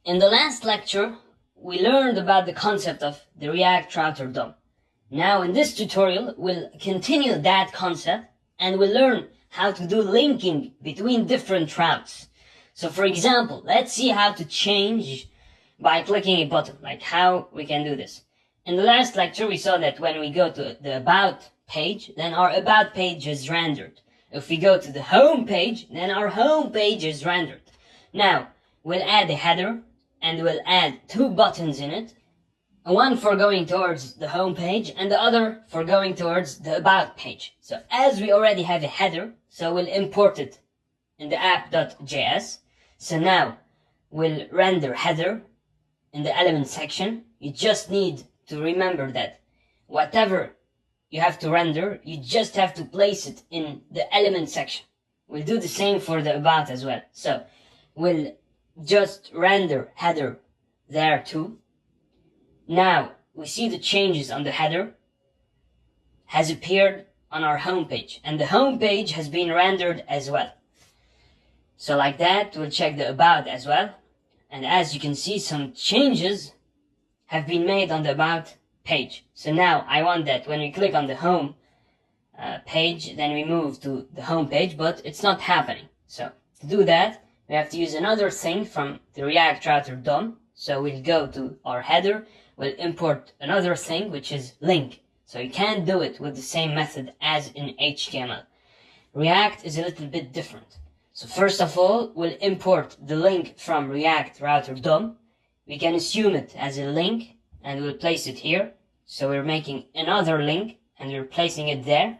In the last lecture, we learned about the concept of the React Router DOM. Now in this tutorial, we'll continue that concept and we'll learn how to do linking between different routes. So for example, let's see how to change by clicking a button, like how we can do this. In the last lecture, we saw that when we go to the About page, then our About page is rendered. If we go to the Home page, then our Home page is rendered. Now, we'll add a header, and we'll add two buttons in it. One for going towards the home page and the other for going towards the about page. So as we already have a header, so we'll import it in the app.js. So now we'll render header in the element section. You just need to remember that whatever you have to render, you just have to place it in the element section. We'll do the same for the about as well. So we'll just render header there too. Now we see the changes on the header has appeared on our home page, and the home page has been rendered as well. So like that, we'll check the about as well, and as you can see, some changes have been made on the about page. So now I want that when we click on the home page, then we move to the home page, but it's not happening. So to do that, we have to use another thing from the React Router DOM. So we'll go to our header, we'll import another thing, which is link. So you can't do it with the same method as in HTML. React is a little bit different. So first of all, we'll import the link from React Router DOM. We can assume it as a link, and we'll place it here. So we're making another link, and we're placing it there.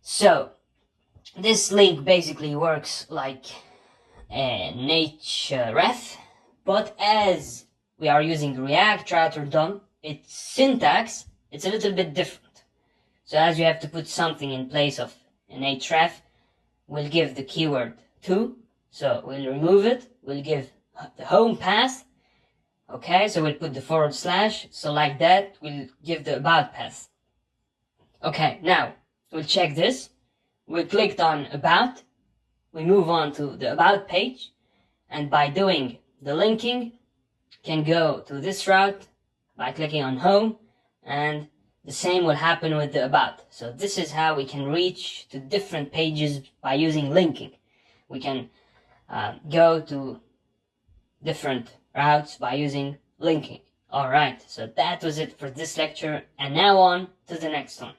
So this link basically works like an href, but as we are using React Router DOM, its syntax, it's a little bit different. So as you have to put something in place of an href, we'll give the keyword to, so we'll remove it, we'll give the home path, okay, so we'll put the /, so like that, we'll give the about path. Okay, now, we'll check this. We clicked on about, we move on to the about page, and by doing the linking, can go to this route by clicking on home, and the same will happen with the about. So this is how we can reach to different pages by using linking. We can go to different routes by using linking. Alright, so that was it for this lecture, and now on to the next one.